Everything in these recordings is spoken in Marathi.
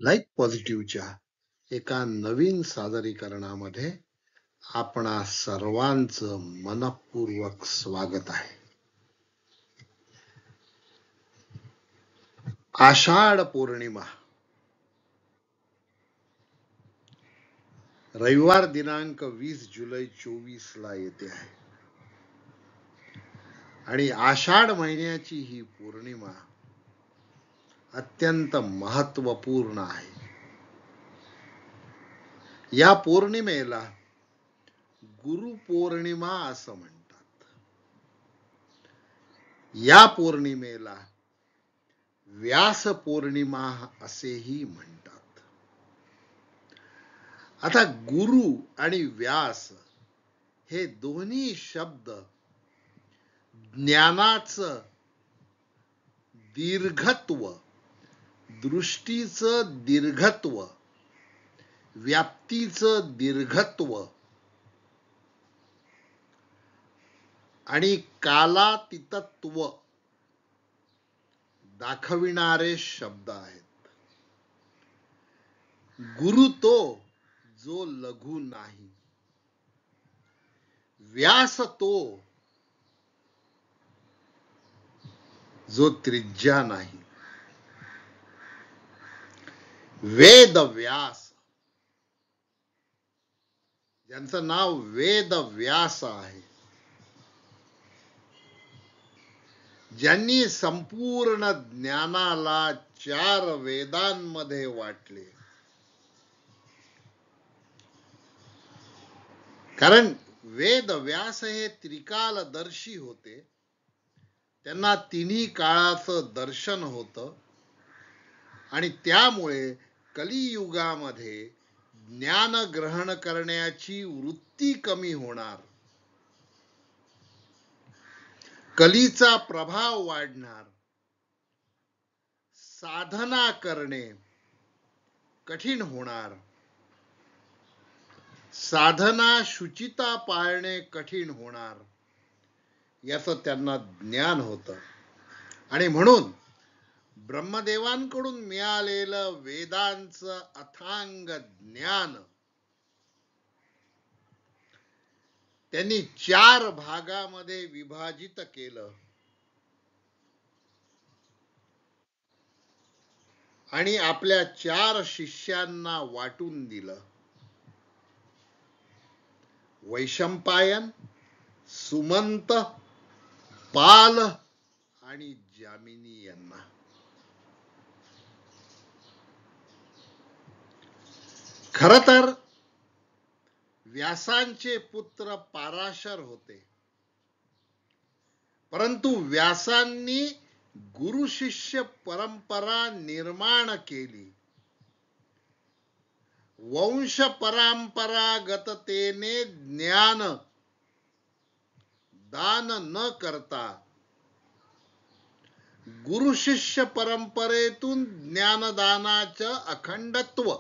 लाईफ पॉझिटिव्हच्या एका नवीन सादरीकरणामध्ये आपणा सर्वांचं मनपूर्वक स्वागत आहे. आषाढ पौर्णिमा रविवार दिनांक 20 जुलै 24 ला येते आहे आणि आषाढ महिन्याची ही पौर्णिमा अत्यंत महत्वपूर्ण आहे. या पौर्णिमेला गुरुपौर्णिमा असं म्हणतात. या पौर्णिमेला व्यास पौर्णिमा असेही म्हणतात. आता गुरु आणि व्यास हे दोन्ही शब्द ज्ञानाचं दीर्घत्व, दृष्टीचं दीर्घत्व, व्याप्तीचं दीर्घत्व आणि कालातीतत्व दाखविणारे शब्द आहेत. गुरु तो जो लघु नाही, व्यास तो जो त्रिज्या नाही. वेद व्यास ज्यांचं नाव वेद व्यास आहे, ज्यांनी संपूर्ण ज्ञानाला 4 वेदांमध्ये वाटले. कारण वेद व्यास हे त्रिकालदर्शी होते. त्यांना तिन्ही काळाचं दर्शन होतं आणि त्यामुळे कलियुगामध्ये ज्ञान ग्रहण करण्याची वृत्ती कमी होणार, कलीचा प्रभाव वाढणार, साधना करणे कठीण होणार, साधना शुचिता पाळणे कठीण होणार, याचं त्यांना ज्ञान होतं. आणि म्हणून ब्रह्मदेवांकडून मिळालेलं वेदांचं अथांग ज्ञान त्यांनी 4 भागामध्ये विभाजित केलं आणि आपल्या 4 शिष्यांना वाटून दिलं. वैशंपायन, सुमंत, पाल आणि जामिनी यांना. खर तर व्यासांचे पुत्र पाराशर होते, परंतु व्यासांनी गुरु शिष्य परंपरा निर्माण केली. वंश परंपरागततेने ज्ञान दान न करता गुरु शिष्य परंपरेतून ज्ञानदानाचं अखंडत्व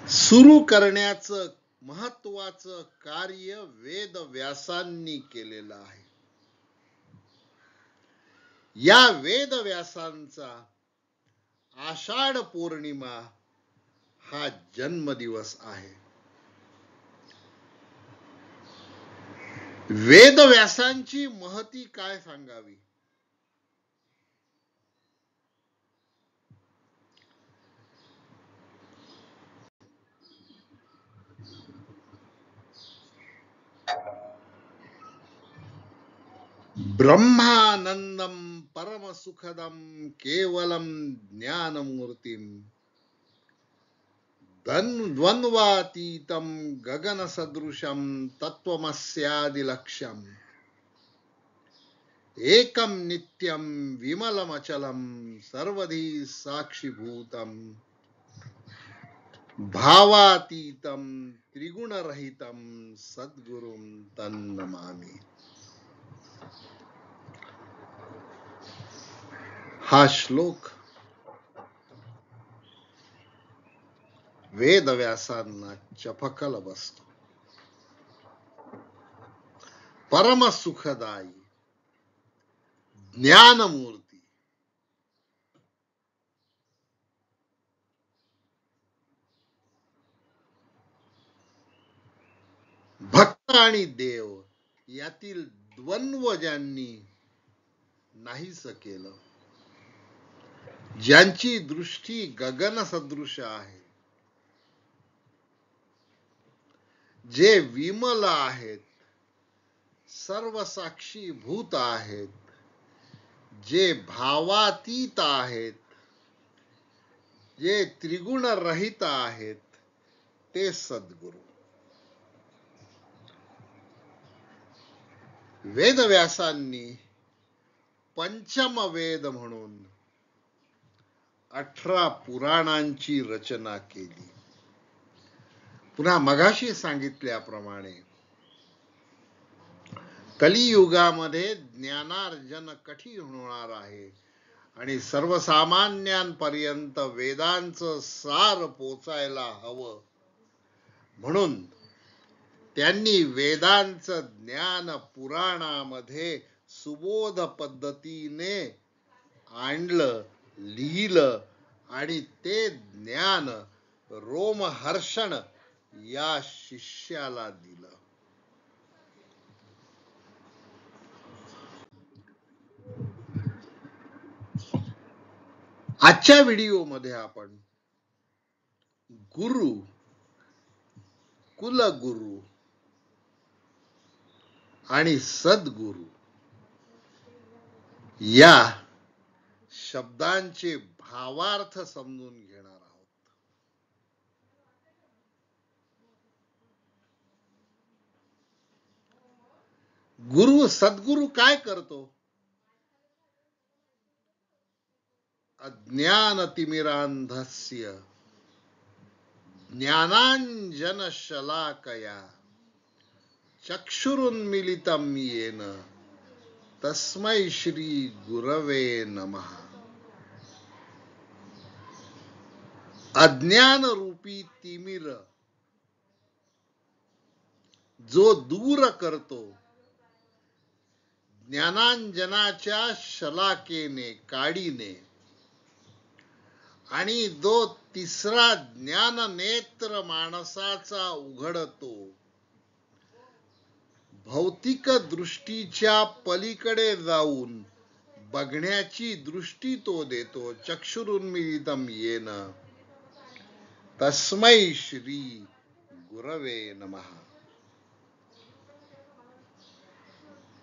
सुरू करण्याचं महत्वाचं कार्य वेद व्यासांनी केलेलं आहे. या वेद व्यासांचा आषाढ पौर्णिमा हा जन्मदिवस आहे. वेद व्यासांची महती काय सांगावी. ब्रह्मानंदम परम सुखदम केवलम ज्ञानमूर्तिम द्वंद्वातीतम गगन सदृशम तत्वमस्यादिलक्ष्यम एकम नित्यम विमलमचलम सर्वधी साक्षीभूतम भावातीतम त्रिगुणरहितम सद्गुरुम तन्नमामि. हा श्लोक वेदव्यासांना चपकल बसतो. परम सुखदायी ज्ञानमूर्ती आणि देव यातील द्वंद्व ज्यांनी नाहीस केलं, ज्यांची दृष्टी गगन सदृश आहे, जे विमल आहेत, सर्व साक्षी भूत आहेत, जे भावातीत आहेत, जे त्रिगुण रहित आहेत, ते सद्गुरू. वेदव्यासांनी पंचम वेद म्हणून 18 पुराणांची रचना केली. पुन्हा मगाशी सांगितल्याप्रमाणे कलियुगामध्ये ज्ञानार्जन कठीण होणार आहे आणि सर्वसामान्यांपर्यंत वेदांचं सार पोचायला हवं, म्हणून त्यांनी वेदांचं ज्ञान पुराणामध्ये सुबोध पद्धतीने आणलं, लिहिलं आणि ते ज्ञान रोमहर्षण या शिष्याला दिलं. आजच्या व्हिडिओमध्ये आपण गुरु, कुलगुरु आणि सद्गुरु या शब्दांचे भावार्थ समजून घेणार आहोत. गुरु सद्गुरु काय करतो? अज्ञानतिमिरांधस्य ज्ञानांजनशलाकया चक्षुरुन्मीलितं येन तस्मै श्री गुरवे नमः. अज्ञान रूपी तिमिर जो दूर करतो, ज्ञानांजनाच्या शलाकेने, काडीने, आणि जो तिसरा ज्ञान नेत्र माणसाचा उघडतो, भौतिक दृष्टीच्या पलीकडे जाऊन बघण्याची दृष्टी तो देतो. चक्षुरुन्मीलितं येन तस्मै श्री गुरवे नमः.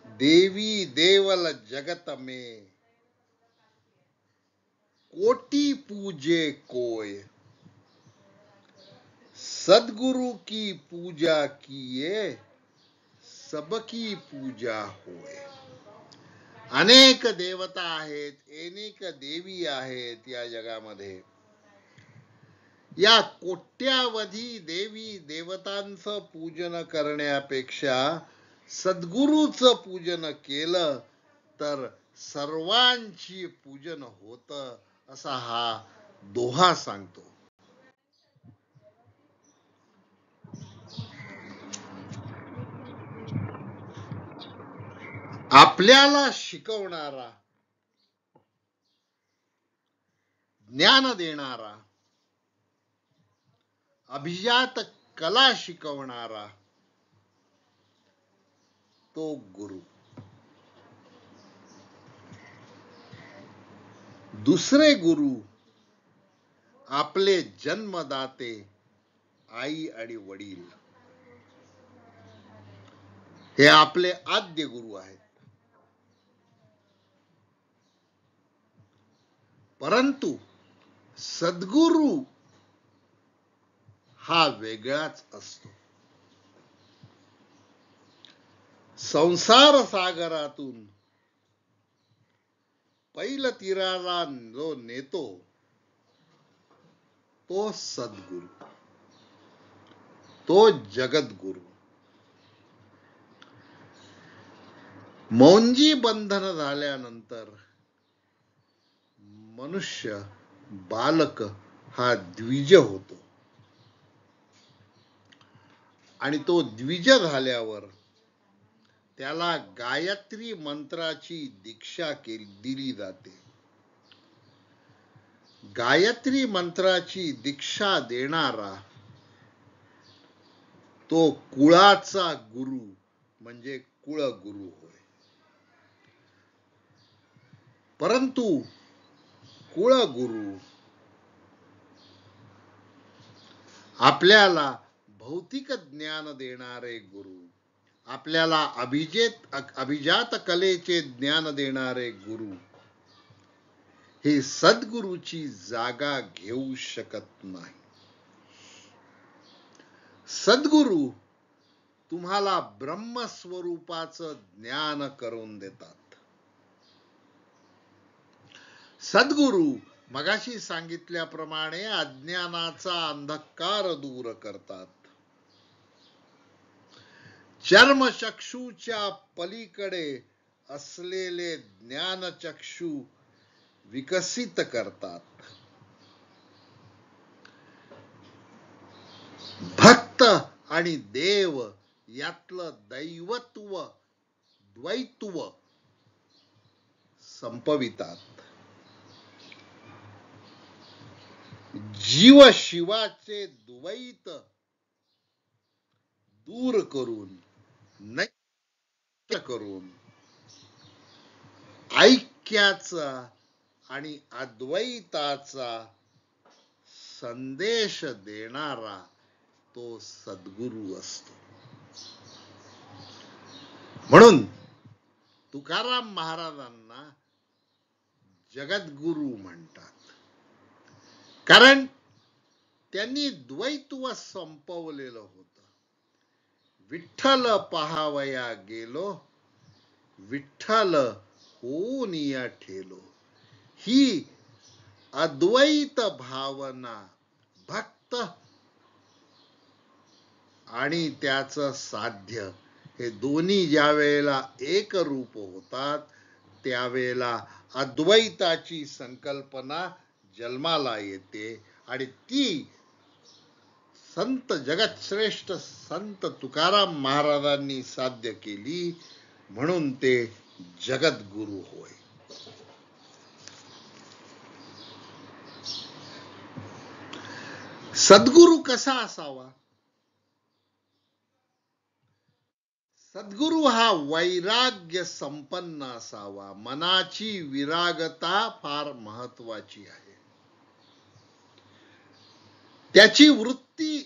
देवी देवल जगत में कोटि पूजे कोय, सद्गुरु की पूजा किए सबकी पूजा होय. अनेक देवता आहेत, अनेक देवी आहेत या जगामध्ये. या कोट्यावधी देवी देवतांचं पूजन करण्यापेक्षा सद्गुरूचं पूजन केलं तर सर्वांची पूजन होतं, असा हा दोहा सांगतो. आपल्याला शिकवणारा, ज्ञान देणारा, अभिजात कला शिकवणारा तो गुरु. दुसरे गुरु आपले जन्मदाते, आई आणि वडील, हे आपले आद्य गुरु आहेत. परंतु सद्गुरु हा वेगळाच असतो. संसार सागरातून पैल तीराला जो नेतो तो सद्गुरु, तो जगद्गुरु. मौंजी बंधन झाल्यानंतर मनुष्य, बालक हा द्विज होतो आणि तो द्विज झाल्यावर त्याला गायत्री मंत्राची दीक्षा दिली जाते. गायत्री मंत्राची दीक्षा देणारा तो कुळाचा गुरु म्हणजे कुळगुरु होय. परंतु कुळगुरु आपल्याला भौतिक ज्ञान देणारे गुरु, आपल्याला अभिजात कलेचे ज्ञान देणारे गुरु हे सद्गुरूची जागा घेऊ शकत नाही. सद्गुरू तुम्हाला ब्रह्मस्वरूपाचं ज्ञान करून देतात. सद्गुरू मगाशी सांगितल्याप्रमाणे अज्ञानाचा अंधकार दूर करतात. चर्मचक्षूच्या पलीकडे असलेले ज्ञानचक्षू विकसित करतात. भक्त आणि देव यातलं दैवत्व द्वैत्व संपवितात. जीव शिवाचे द्वैत दूर करून नैक्य करून ऐक्याचा आणि अद्वैताचा संदेश देणारा तो सद्गुरू असतो. म्हणून तुकाराम महाराजांना जगद्गुरू म्हणतात. कारण त्यांनी द्वैत्व संपवलेलं होतं. विठ्ठल पहावया गेलो, विठ्ठल होऊन या ठेलो, ही अद्वैत भावना भक्त आणि त्याचं साध्य हे दोन्ही ज्या वेळेला एक रूप होतात त्यावेळेला अद्वैताची संकल्पना जन्माला येते आणि ती संत जगतश्रेष्ठ संत तुकाराम महाराजांनी साध्य केली. म्हणून ते जगद्गुरु होय. सद्गुरु कसा असावा? सद्गुरु हा वैराग्य संपन्न असावा. मनाची विरागता फार महत्वाची आहे. त्याची वृत्ती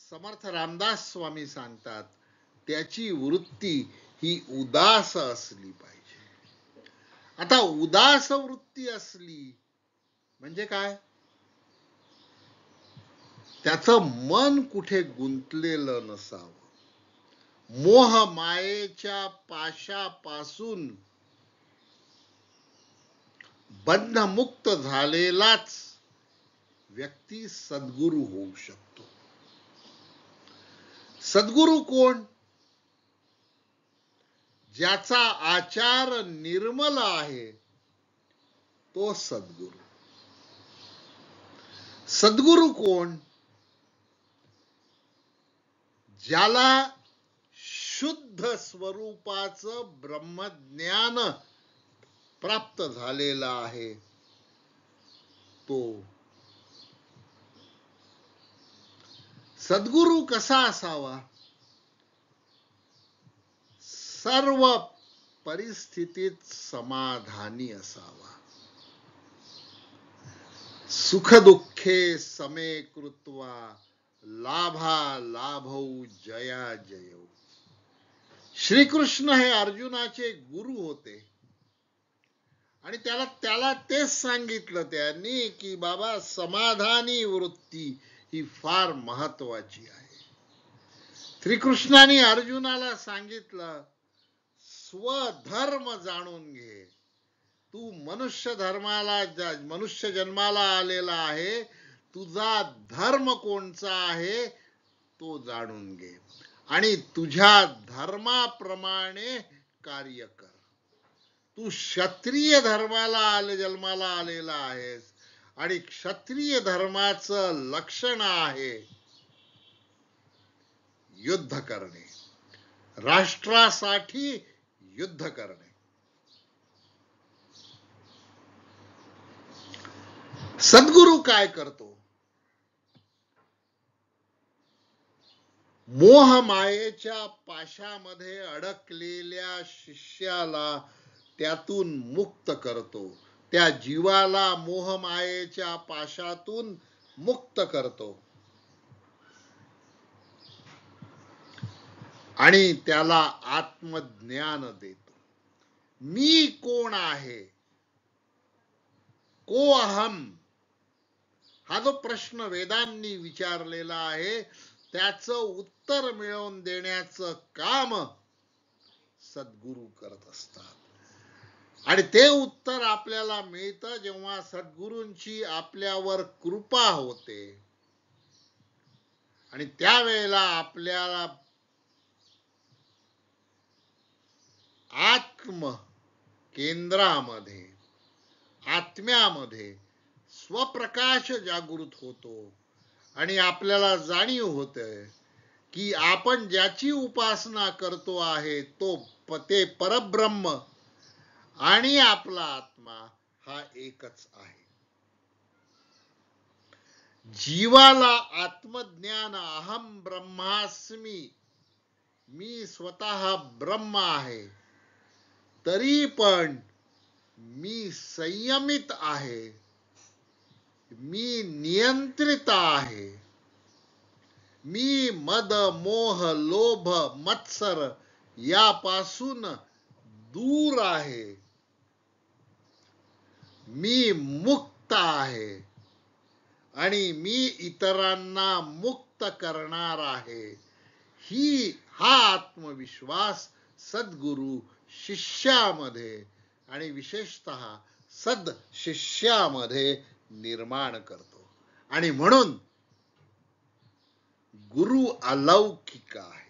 समर्थ रामदास स्वामी सांगतात, त्याची वृत्ती ही उदास असली पाहिजे. आता उदास वृत्ती असली म्हणजे काय? त्याचं मन कुठे गुंतलेलं नसावं. मोह मायेच्या पाशापासून बंधमुक्त झालेलाच व्यक्ती सद्गुरू होऊ शकतो. सद्गुरू कोण? ज्याचा आचार निर्मल आहे तो सद्गुरू. सद्गुरू कोण? ज्याला शुद्ध स्वरूपाचं ब्रह्मज्ञान प्राप्त झालेला आहे तो. सद्गुरू कसा असावा? सर्व परिस्थितीत समाधानी असावा. सुखदुःखे समे कृत्वा लाभा लाभौ जया जयौ. श्रीकृष्ण हे अर्जुनाचे गुरु होते आणि त्याला तेच सांगितलं त्यांनी की बाबा समाधानी वृत्ती ही फार महत्वाची आहे. श्रीकृष्णाने अर्जुनाला सांगितलं स्वधर्म जाणून घे. तू मनुष्य जन्माला आलेला आहे. तुझा धर्म कोणचा आहे तो जाणून घे आणि तुझ्या धर्माप्रमाणे कार्य कर. तू क्षत्रिय धर्माला जन्माला आलेला आहेस आणि क्षत्रिय धर्माचं लक्षण आहे युद्ध करणे, राष्ट्रासाठी युद्ध करणे. सद्गुरू काय करतो? मोह मायेच्या पाशामध्ये अडकलेल्या शिष्याला त्यातून मुक्त करतो, त्या जीवाला मोह मायेच्या पाशातून मुक्त करतो आणि त्याला आत्मज्ञान देतो. मी कोण आहे, को अहम, हा जो प्रश्न वेदांनी विचारलेला आहे त्याचं उत्तर मिळवून देण्याचं काम सद्गुरू करत असतात. आणि ते उत्तर आपल्याला मिळतं जेव्हा सद्गुरूंची आपल्यावर कृपा होते आणि त्यावेळेला आपल्याला आत्म केंद्रामध्ये, आत्म्यामध्ये स्वप्रकाश जागृत होतो आणि आपल्याला जाणीव होते की आपण ज्याची उपासना करतो आहे ते परब्रह्म आणि आपला आत्मा हा एकच आहे. जीवाला आत्मज्ञान, अहम ब्रह्मास्मी, मी स्वतः ब्रह्म आहे, तरी पण मी संयमित आहे, मी नियंत्रित आहे, मी मद मोह लोभ मत्सर यापासून दूर आहे, मी मुक्त आहे आणि मी इतरांना मुक्त करणार आहे, हा आत्मविश्वास सद्गुरू शिष्यामध्ये आणि विशेषतः सद शिष्यामध्ये निर्माण करतो. आणि म्हणून गुरु अलौकिक आहे.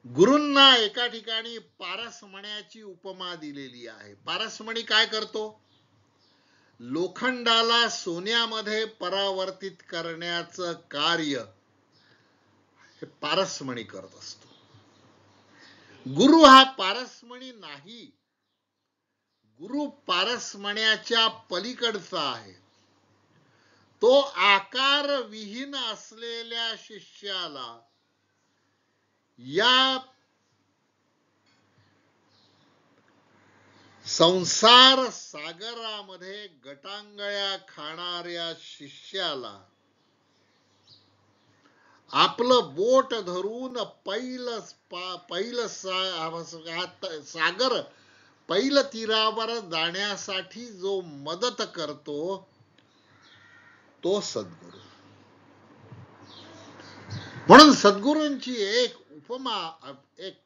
गुरूंना एका ठिकाणी पारसमण्याची उपमा दिलेली आहे. पारसमणी काय करतो? लोखंडाला सोन्यामध्ये परावर्तित करण्याचं कार्य हे पारसमणी करत असतो. गुरु हा पारसमणी नाही, गुरु पारसमण्याच्या पलीकडचा आहे. तो आकार विहीन असलेल्या शिष्याला या संसार सागरामध्ये गटांगळ्या खाणाऱ्या शिष्याला आपलं बोट धरून पैल तीरावर जाण्यासाठी जो मदत करतो तो सद्गुरू. म्हणून सद्गुरूंची एक उपमा, एक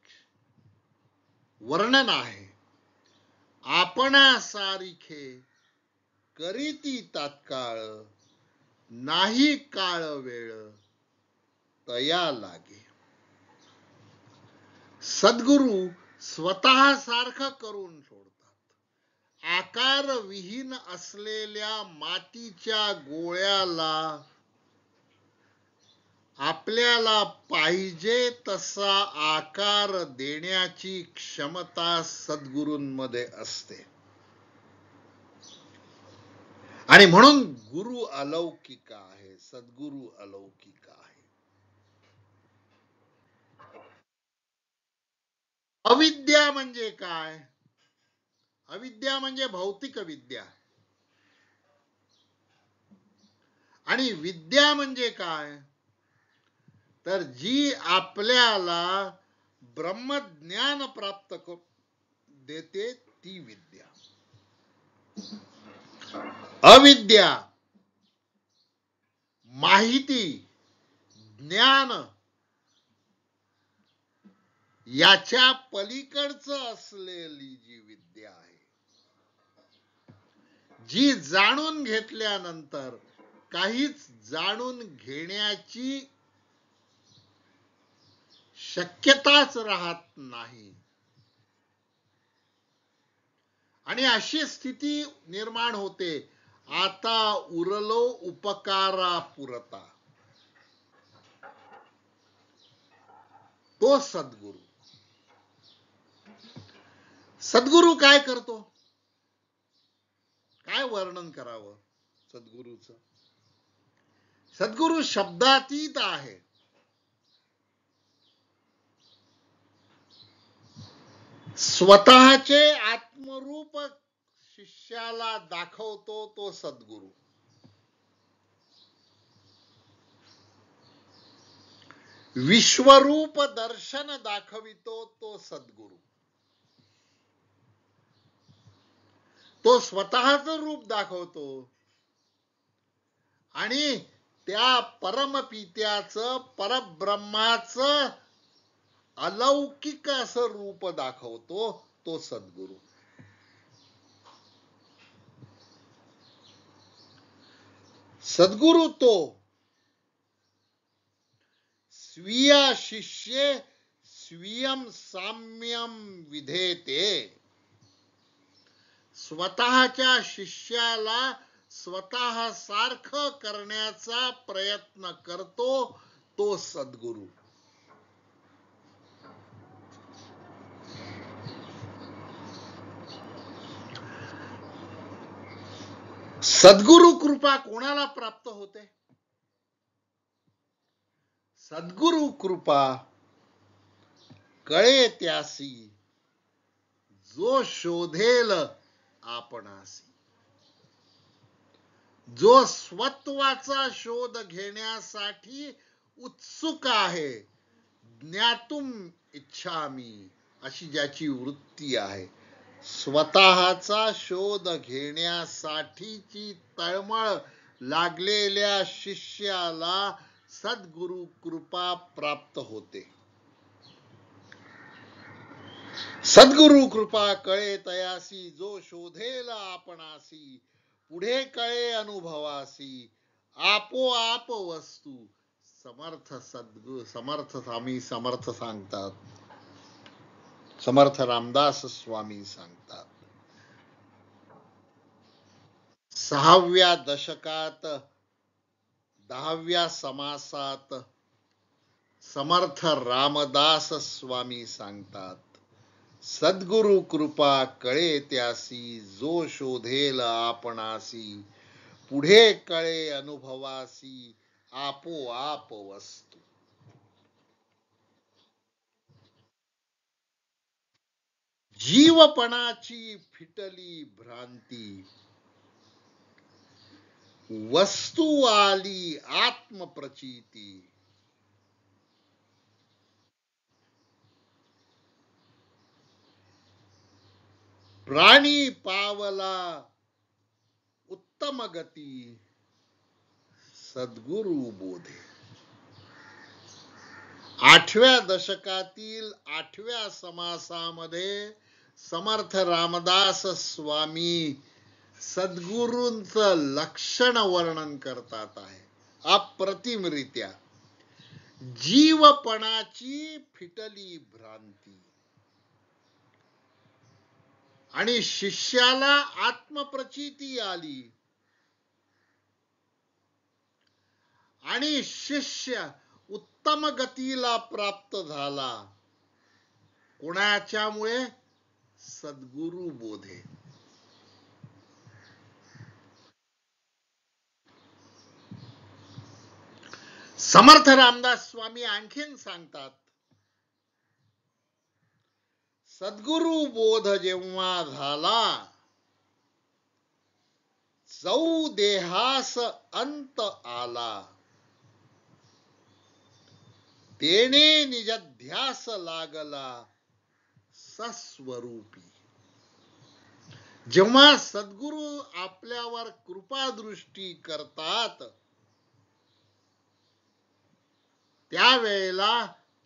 वर्णन आहे. आपणा सारिखे करीती तात्काळ, नाही काळ वेळ तया लागे. सद्गुरू स्वतः सारखं करून सोडतात. आकार विहीन असलेल्या मातीच्या गोळ्याला आपल्याला पाहिजे तसा आकार देण्याची क्षमता सद्गुरूंमध्ये असते. आणि म्हणून गुरु अलौकिक आहे, सद्गुरू अलौकिक आहे. अविद्या म्हणजे काय? अविद्या म्हणजे भौतिक विद्या. आणि विद्या म्हणजे काय? तर जी आपल्याला ब्रह्मज्ञान प्राप्त देते ती विद्या. अविद्या माहिती, ज्ञान याच्या पलीकडचं असलेली जी विद्या आहे, जी जाणून घेतल्यानंतर काहीच जाणून घेण्याची शक्यताच राहत नाही. आणि अशी स्थिती निर्माण होते, आता उरलो उपकारा पुरता. तो सद्गुरू. सद्गुरू काय करतो? काय वर्णन करावं सद्गुरूचं? सद्गुरु शब्दातीत आहे. स्वतःचे आत्मरूप शिष्याला दाखवतो तो सद्गुरु. विश्वरूप दर्शन दाखवितो तो सद्गुरु. तो स्वतःच रूप दाखवतो आणि त्या परमपित्याचं परब्रह्माचं अलौकिक असं रूप दाखवतो तो सद्गुरु. सद्गुरु तो स्वीय शिष्ये स्वीयम साम्यम विधेते. स्वतःच्या शिष्याला स्वतः सारखं करण्याचा प्रयत्न करतो तो सद्गुरु. सद्गुरु कृपा कोणाला प्राप्त होते? सद्गुरु कृपा कळे त्यासी जो शोधेल आपणासी. जो स्वत्वाचा शोध घेण्यासाठी उत्सुक आहे, ज्ञातुम इच्छामी अशी ज्याची वृत्ती आहे, स्वतःचा शोध घेण्यासाठीची तळमळ लागलेल्या शिष्याला सद्गुरु कृपा प्राप्त होते. सद्गुरु कृपा कळे तयासी जो शोधेल आपणासी. पुढे कळे अनुभवासी आपोआप वस्तू. समर्थ स्वामी समर्थ सांगतात. समर्थ रामदास स्वामी सांगतात. 6व्या दशकात 10व्या समासात समर्थ रामदास स्वामी सांगतात, सद्गुरु कृपा कळे त्यासी जो शोधेल आपणासी. पुढे कळे अनुभवासी आपोआप वस्तू. जीवपणाची फिटली भ्रांती वस्तू आली आत्मप्रचिती. प्राणी पावला उत्तम गती सद्गुरु बोधे. 8व्या दशकातील 8व्या समासामध्ये समर्थ रामदास स्वामी सद्गुरूंचं लक्षण वर्णन करतात आहे अप्रतिमरित्या. जीवपणाची फिटली भ्रांती आणि शिष्याला आत्मप्रचिती आली आणि शिष्य उत्तम गतीला प्राप्त झाला. कोणाच्यामुळे? सद्गुरु बोधे. समर्थ रामदास स्वामी आणखीन सांगतात, सद्गुरु बोध जेव्हा झाला चौ देहास अंत आला. तेने निजध्यास लागला सस्वरूपी. जेव्हा सद्गुरु आपल्यावर कृपादृष्टी करतात त्यावेळेला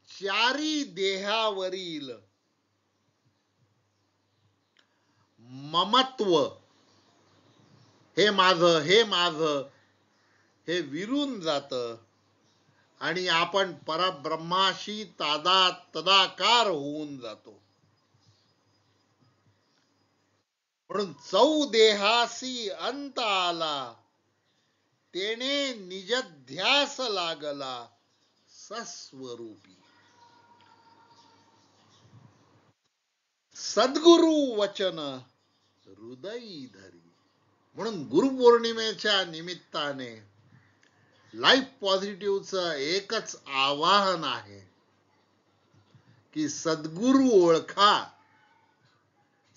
चारी देहावरील ममत्व, हे माझं हे विरून जात आणि आपण परब्रह्माशी तदाकार होऊन जातो. म्हणून चौ देहासी अंत आला तेने निजध्यास लागला सस्वरूपी. सद्गुरु वचन हृदयी धरी. म्हणून गुरुपौर्णिमेच्या निमित्ताने लाईफ पॉझिटिव्हचं एकच आवाहन आहे की सद्गुरू ओळखा,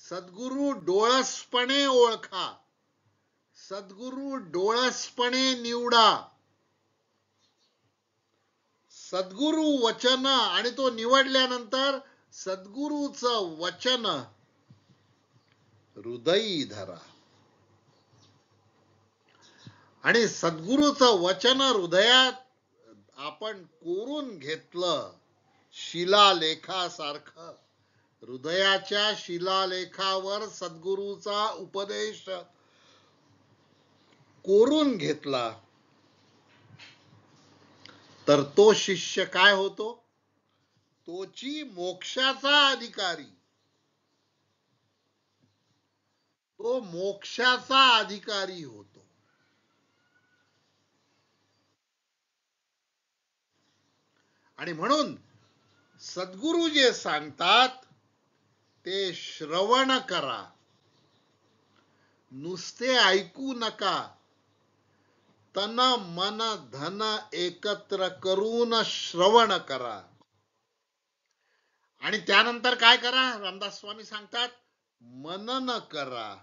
सद्गुरू डोळसपणे ओळखा, सद्गुरू डोळसपणे निवडा. सद्गुरू वचन आणि तो निवडल्यानंतर सद्गुरूचं वचन हृदयी धरा. आणि सद्गुरूचं वचन हृदयात आपण कोरून घेतलं, शिलालेखासारखं हृदयाच्या शिलालेखावर सद्गुरूचा उपदेश कोरून घेतला, तर तो शिष्य काय होतो? तोची मोक्षाचा अधिकारी, तो मोक्षाचा अधिकारी होतो. आणि म्हणून सद्गुरू जे सांगतात ते श्रवण करा, नुसते ऐकू नका. तन मन धन एकत्र करून श्रवण करा. आणि त्यानंतर काय करा? रामदास स्वामी सांगतात मनन करा.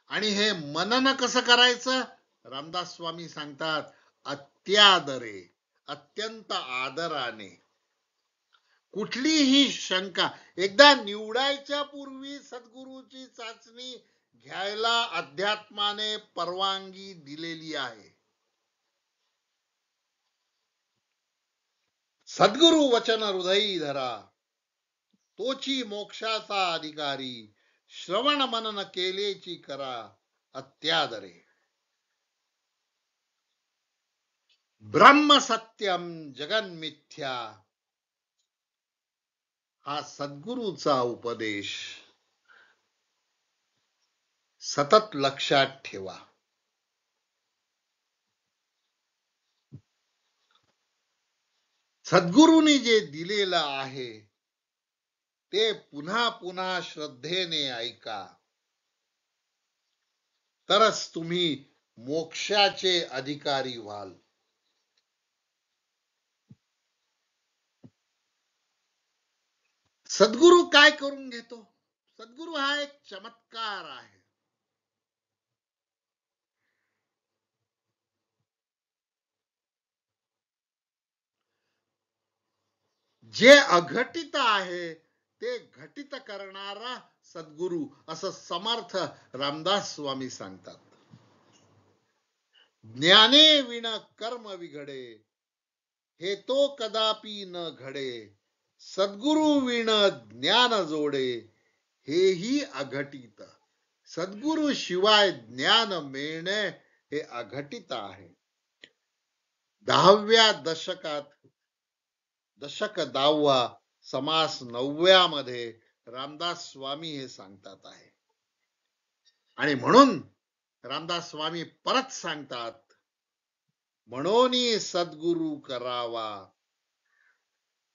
आणि हे मनन कसं करायचं? रामदास स्वामी सांगतात अत्यादरे, अत्यंत आदराने. कुठलीही शंका, एकदा निवडायच्या पूर्वी सद्गुरूची चाचणी घ्यायला अध्यात्माने परवानगी दिलेली आहे. सद्गुरु वचन हृदयी धरा, तोची मोक्षाचा अधिकारी. श्रवण मनन केलेची करा अत्यादरे. ब्रह्म सत्यम जगन मिथ्या, हा सद्गुरूचा उपदेश सतत लक्षात ठेवा. सद्गुरूंनी जे दिलेलं आहे ते पुन्हा पुन्हा श्रद्धेने ऐका, तरच तुम्ही मोक्षाचे अधिकारी व्हाल. सद्गुरू काय करून घेतो? सद्गुरू हा एक चमत्कार आहे. जे अघटित आहे ते घटित करणारा सद्गुरू, असं समर्थ रामदास स्वामी सांगतात. ज्ञाने विण कर्म विघडे, हे तो कदापि न घडे. सद्गुरू विण ज्ञान जोडे, हेही अघटित. सद्गुरू शिवाय ज्ञान मिळणे हे अघटित आहे. 10व्या दशकात, दशक 10वा, समास 9व्या मध्ये रामदास स्वामी हे सांगतात आहे. आणि म्हणून रामदास स्वामी परत सांगतात, म्हणून सद्गुरू करावा,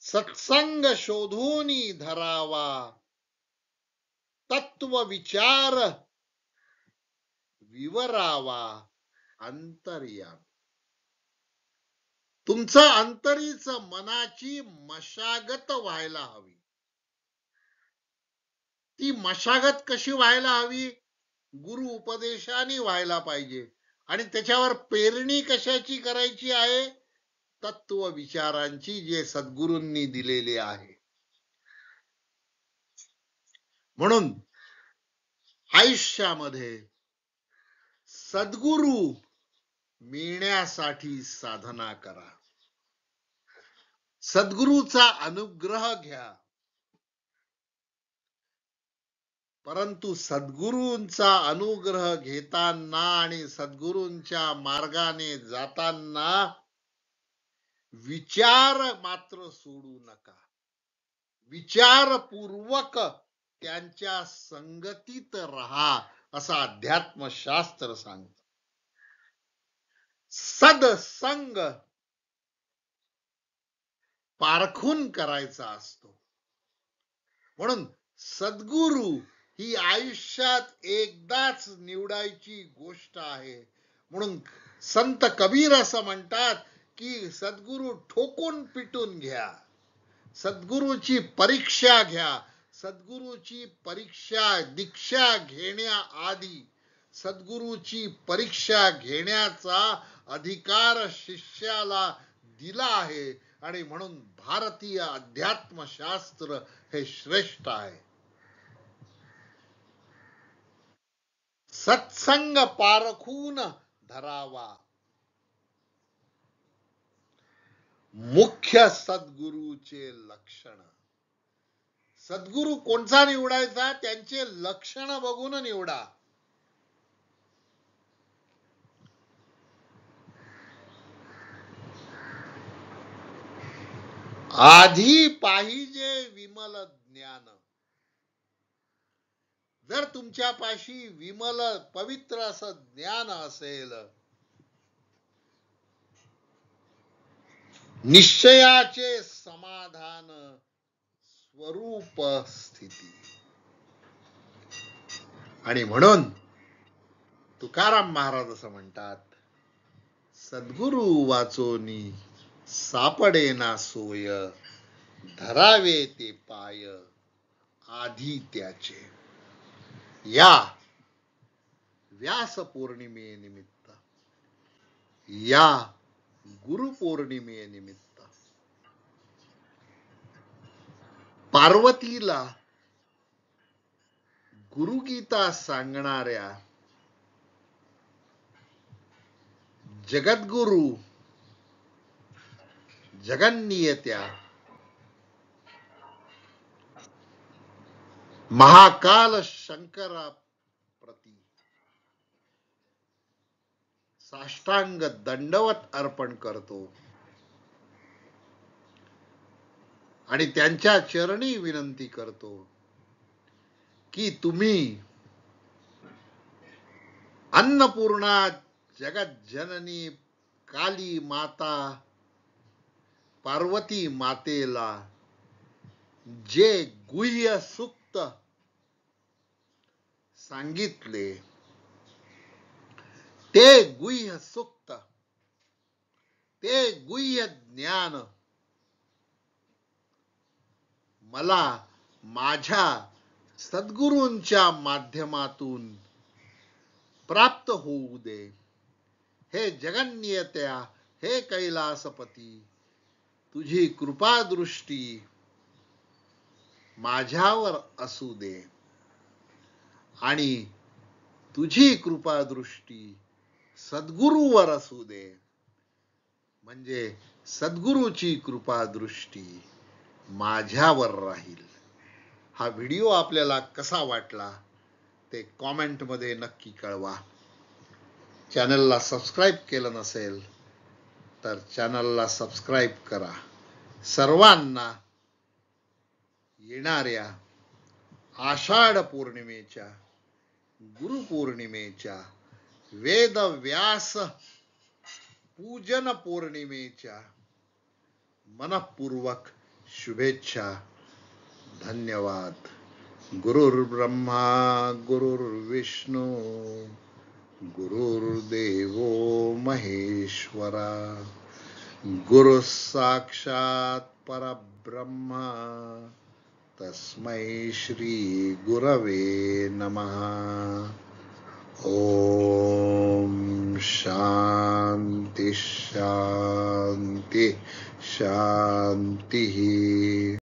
सत्संग शोधून धरावा, तत्व विचार विवरावा, अंतर्यामी. तुमचं अंतरीच मनाची मशागत व्हायला हवी. ती मशागत कशी व्हायला हवी? गुरु उपदेशाने व्हायला पाहिजे. आणि त्याच्यावर पेरणी कशाची करायची आहे? तत्व विचारांची, जे सद्गुरूंनी दिलेले आहे. म्हणून आयुष्यामध्ये सद्गुरू मिळण्यासाठी साधना करा, सद्गुरूचा अनुग्रह घ्या. परंतु सद्गुरूंचा अनुग्रह घेताना आणि सद्गुरूंच्या मार्गाने जाताना विचार मात्र सोडू नका. विचारपूर्वक त्यांच्या संगतीत राहा, असं अध्यात्मशास्त्र सांगतं. सदसंग पारखून करायचा असतो. म्हणून सद्गुरू ही आयुष्यात एकदाच निवडायची गोष्ट आहे. म्हणून संत कबीर असं म्हणतात की सद्गुरू ठोकून पिटून घ्या, सद्गुरूची परीक्षा घ्या. सद्गुरूची परीक्षा दीक्षा घेण्याआधी सद्गुरूची परीक्षा घेण्याचा अधिकार शिष्याला दिला आहे. आणि म्हणून भारतीय अध्यात्मशास्त्र हे श्रेष्ठ आहे. सत्संग पारखून धरावा, मुख्य सद्गुरूचे लक्षण. सद्गुरू कोणता निवडायचा, त्यांचे लक्षण बघून निवडा. आधी पाहिजे विमल ज्ञान. जर तुमच्यापाशी विमल पवित्र असं ज्ञान असेल, निश्चयाचे समाधान स्वरूप स्थिती. आणि म्हणून तुकाराम महाराज असं म्हणतात, सद्गुरू वाचोनी सापडेना सोय, धरावे ते पाय आधी त्याचे. या व्यास पौर्णिमेनिमित्त, या गुरुपौर्णिमेनिमित्त पार्वतीला गुरुगीता सांगणाऱ्या जगद्गुरु जगन्नियत्या महाकाल शंकरा प्रती साष्टांग दंडवत अर्पण करतो आणि त्यांच्या चरणी विनंती करतो की तुम्ही अन्नपूर्णा जगत जननी काली माता पार्वती मातेला जे गुह्य सुक्त सांगितले, ते गुह्य सुक्त, ते गुह्य ज्ञान मला माझ्या सद्गुरूंच्या माध्यमातून प्राप्त होऊ दे. हे जगन्नियत्या, हे कैलासपती, तुझी कृपादृष्टी माझ्यावर असू दे आणि तुझी कृपादृष्टी सद्गुरूवर असू दे. म्हणजे सद्गुरूची कृपादृष्टी माझ्यावर राहील. हा व्हिडिओ आपल्याला कसा वाटला ते कॉमेंट मध्ये नक्की कळवा. चॅनलला सबस्क्राईब केलं नसेल तर चॅनलला सबस्क्राईब करा. सर्वांना येणाऱ्या आषाढ पौर्णिमेच्या, गुरुपौर्णिमेच्या, वेदव्यास पूजन पौर्णिमेच्या मनःपूर्वक शुभेच्छा. धन्यवाद. गुरुर्ब्रह्मा गुरुर्विष्णू गुरुर्देवो महेश्वरा, गुरु साक्षात परब्रह्म तस्मै श्री गुरवे नमः. ओम शांति शांति शांति.